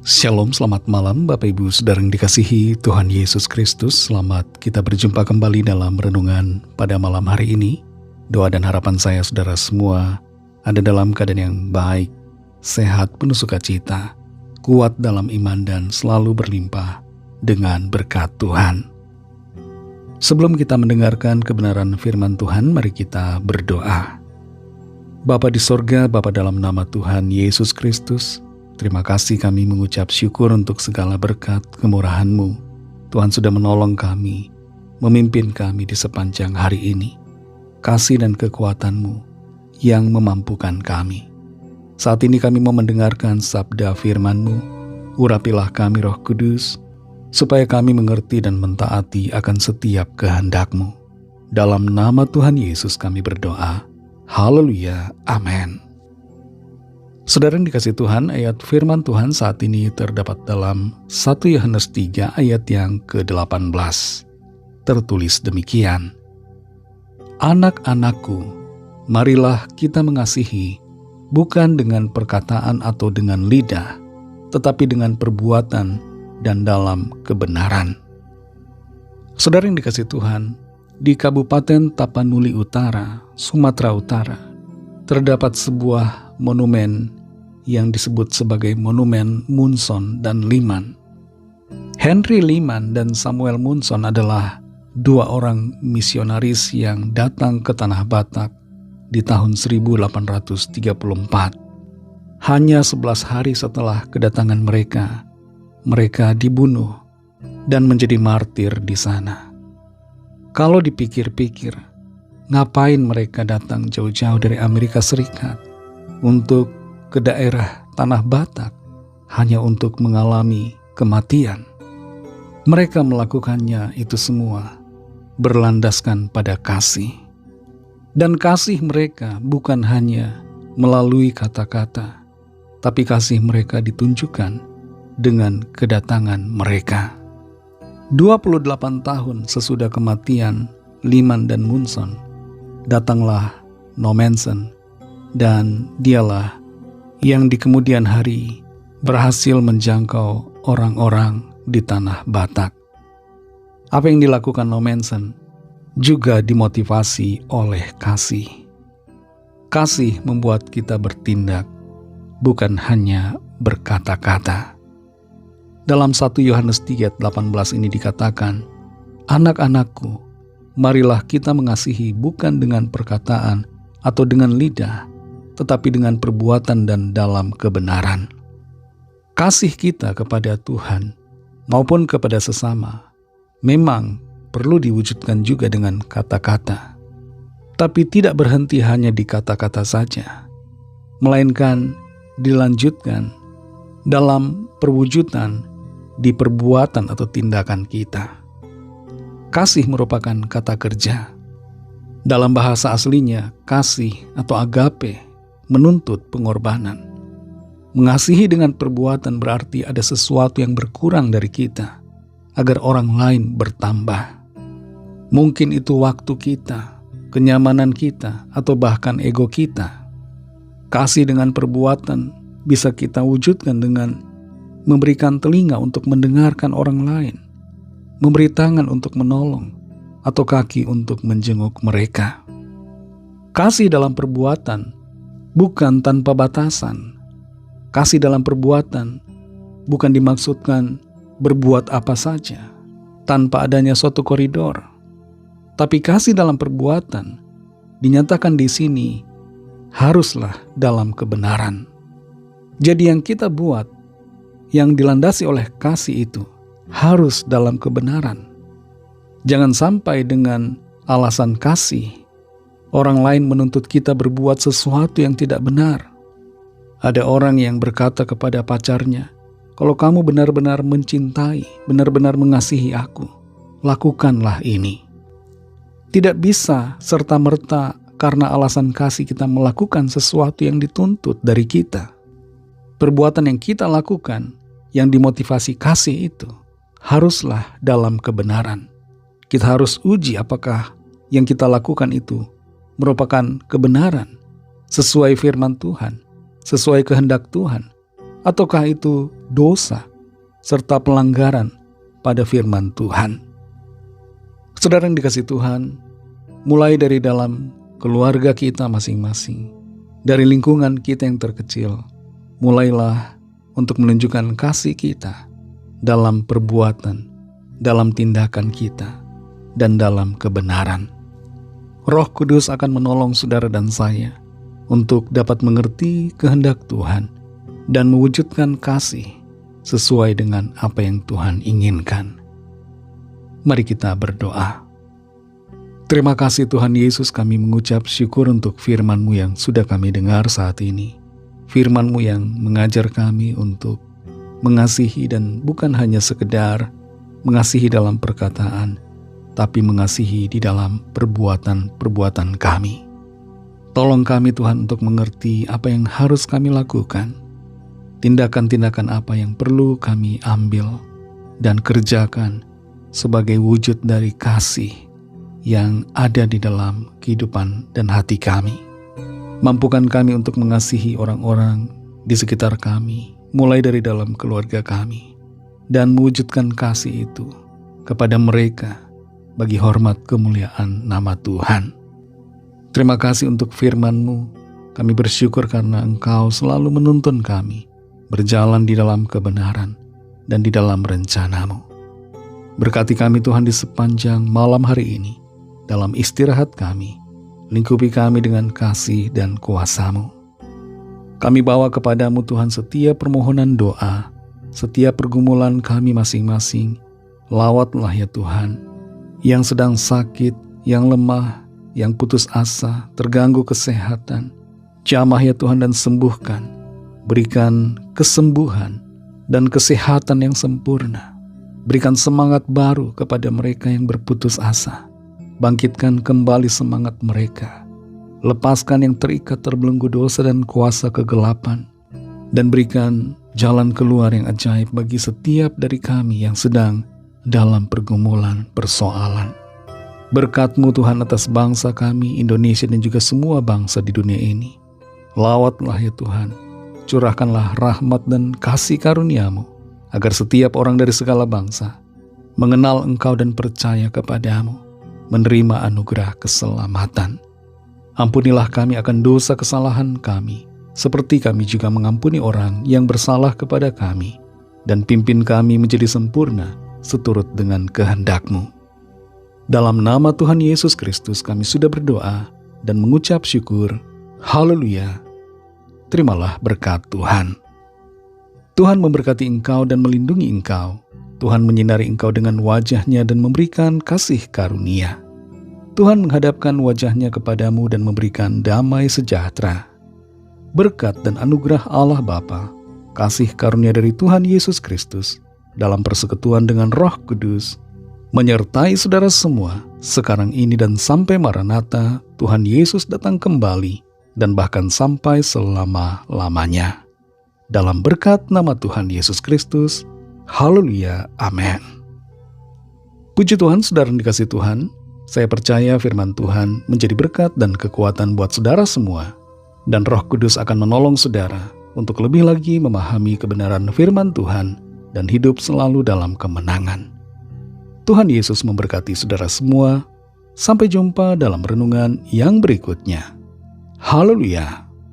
Shalom, selamat malam Bapak Ibu Saudara yang dikasihi Tuhan Yesus Kristus. Selamat kita berjumpa kembali dalam renungan pada malam hari ini. Doa dan harapan saya saudara semua ada dalam keadaan yang baik, sehat, penuh sukacita, kuat dalam iman dan selalu berlimpah dengan berkat Tuhan. Sebelum kita mendengarkan kebenaran firman Tuhan, mari kita berdoa. Bapa di sorga, Bapa dalam nama Tuhan Yesus Kristus, terima kasih kami mengucap syukur untuk segala berkat kemurahan-Mu. Tuhan sudah menolong kami, memimpin kami di sepanjang hari ini. Kasih dan kekuatan-Mu yang memampukan kami. Saat ini kami mau mendengarkan sabda firman-Mu. Urapilah kami Roh Kudus, supaya kami mengerti dan mentaati akan setiap kehendak-Mu. Dalam nama Tuhan Yesus kami berdoa. Haleluya. Amin. Saudara yang dikasih Tuhan, ayat firman Tuhan saat ini terdapat dalam 1 Yohanes 3 ayat yang ke-18. Tertulis demikian. Anak-anakku, marilah kita mengasihi, bukan dengan perkataan atau dengan lidah, tetapi dengan perbuatan dan dalam kebenaran. Saudara yang dikasih Tuhan, di Kabupaten Tapanuli Utara, Sumatera Utara, terdapat sebuah monumen yang disebut sebagai Monumen Munson dan Liman. Henry Liman dan Samuel Munson adalah dua orang misionaris yang datang ke Tanah Batak di tahun 1834. Hanya 11 hari setelah kedatangan mereka dibunuh dan menjadi martir di sana. Kalau dipikir-pikir, ngapain mereka datang jauh-jauh dari Amerika Serikat untuk ke daerah Tanah Batak hanya untuk mengalami kematian? Mereka melakukannya itu semua berlandaskan pada kasih. Dan kasih mereka bukan hanya melalui kata-kata, tapi kasih mereka ditunjukkan dengan kedatangan mereka. 28 tahun sesudah kematian Liman dan Munson, datanglah Nommensen, dan dialah yang di kemudian hari berhasil menjangkau orang-orang di Tanah Batak. Apa yang dilakukan Nommensen juga dimotivasi oleh kasih. Kasih membuat kita bertindak, bukan hanya berkata-kata. Dalam 1 Yohanes 3:18 ini dikatakan, anak-anakku, marilah kita mengasihi bukan dengan perkataan atau dengan lidah, tetapi dengan perbuatan dan dalam kebenaran. Kasih kita kepada Tuhan maupun kepada sesama memang perlu diwujudkan juga dengan kata-kata, tapi tidak berhenti hanya di kata-kata saja, melainkan dilanjutkan dalam perwujudan di perbuatan atau tindakan kita. Kasih merupakan kata kerja. Dalam bahasa aslinya, kasih atau agape menuntut pengorbanan. Mengasihi dengan perbuatan berarti ada sesuatu yang berkurang dari kita agar orang lain bertambah. Mungkin itu waktu kita, kenyamanan kita, atau bahkan ego kita. Kasih dengan perbuatan bisa kita wujudkan dengan memberikan telinga untuk mendengarkan orang lain, memberi tangan untuk menolong, atau kaki untuk menjenguk mereka. Kasih dalam perbuatan bukan tanpa batasan. Kasih dalam perbuatan bukan dimaksudkan berbuat apa saja tanpa adanya suatu koridor. Tapi kasih dalam perbuatan dinyatakan di sini haruslah dalam kebenaran. Jadi yang kita buat yang dilandasi oleh kasih itu harus dalam kebenaran. Jangan sampai dengan alasan kasih orang lain menuntut kita berbuat sesuatu yang tidak benar. Ada orang yang berkata kepada pacarnya, kalau kamu benar-benar mencintai, benar-benar mengasihi aku, lakukanlah ini. Tidak bisa serta-merta karena alasan kasih kita melakukan sesuatu yang dituntut dari kita. Perbuatan yang kita lakukan, yang dimotivasi kasih itu, haruslah dalam kebenaran. Kita harus uji apakah yang kita lakukan itu merupakan kebenaran, sesuai firman Tuhan, sesuai kehendak Tuhan, Ataukah itu dosa serta pelanggaran pada firman Tuhan? Saudara yang dikasihi Tuhan, mulai dari dalam keluarga kita masing-masing, dari lingkungan kita yang terkecil, mulailah untuk menunjukkan kasih kita dalam perbuatan, dalam tindakan kita, dan dalam kebenaran. Roh Kudus akan menolong saudara dan saya untuk dapat mengerti kehendak Tuhan dan mewujudkan kasih sesuai dengan apa yang Tuhan inginkan. Mari kita berdoa. Terima kasih Tuhan Yesus, kami mengucap syukur untuk firman-Mu yang sudah kami dengar saat ini. Firman-Mu yang mengajar kami untuk mengasihi dan bukan hanya sekedar mengasihi dalam perkataan, tapi mengasihi di dalam perbuatan-perbuatan kami. Tolong kami Tuhan untuk mengerti apa yang harus kami lakukan, tindakan-tindakan apa yang perlu kami ambil dan kerjakan sebagai wujud dari kasih yang ada di dalam kehidupan dan hati kami. Mampukan kami untuk mengasihi orang-orang di sekitar kami, mulai dari dalam keluarga kami, dan mewujudkan kasih itu kepada mereka bagi hormat kemuliaan nama Tuhan. Terima kasih untuk firman-Mu. Kami bersyukur karena Engkau selalu menuntun kami berjalan di dalam kebenaran dan di dalam rencana-Mu. Berkati kami Tuhan di sepanjang malam hari ini. Dalam istirahat kami, lingkupi kami dengan kasih dan kuasa-Mu. Kami bawa kepadamu Tuhan setiap permohonan doa, setiap pergumulan kami masing-masing. Lawatlah ya Tuhan, yang sedang sakit, yang lemah, yang putus asa, terganggu kesehatan. Jamah ya Tuhan dan sembuhkan. Berikan kesembuhan dan kesehatan yang sempurna. Berikan semangat baru kepada mereka yang berputus asa. Bangkitkan kembali semangat mereka. Lepaskan yang terikat terbelenggu dosa dan kuasa kegelapan. Dan berikan jalan keluar yang ajaib bagi setiap dari kami yang sedang dalam pergumulan, persoalan. Berkat-Mu Tuhan atas bangsa kami, Indonesia dan juga semua bangsa di dunia ini. Lawatlah ya Tuhan. Curahkanlah rahmat dan kasih karunia-Mu, agar setiap orang dari segala bangsa mengenal Engkau dan percaya kepadamu, menerima anugerah keselamatan. Ampunilah kami akan dosa kesalahan kami, seperti kami juga mengampuni orang yang bersalah kepada kami, dan pimpin kami menjadi sempurna seturut dengan kehendak-Mu. Dalam nama Tuhan Yesus Kristus kami sudah berdoa dan mengucap syukur. Haleluya. Terimalah berkat Tuhan. Tuhan memberkati engkau dan melindungi engkau. Tuhan menyinari engkau dengan wajah-Nya dan memberikan kasih karunia. Tuhan menghadapkan wajah-Nya kepadamu dan memberikan damai sejahtera. Berkat dan anugerah Allah Bapa, kasih karunia dari Tuhan Yesus Kristus, dalam persekutuan dengan Roh Kudus, menyertai saudara semua, sekarang ini dan sampai Maranatha, Tuhan Yesus datang kembali, dan bahkan sampai selama-lamanya. Dalam berkat nama Tuhan Yesus Kristus, haleluya, amin. Puji Tuhan, saudara yang dikasihi Tuhan, saya percaya firman Tuhan menjadi berkat dan kekuatan buat saudara semua, dan Roh Kudus akan menolong saudara untuk lebih lagi memahami kebenaran firman Tuhan dan hidup selalu dalam kemenangan. Tuhan Yesus memberkati saudara semua. Sampai jumpa dalam renungan yang berikutnya. Haleluya.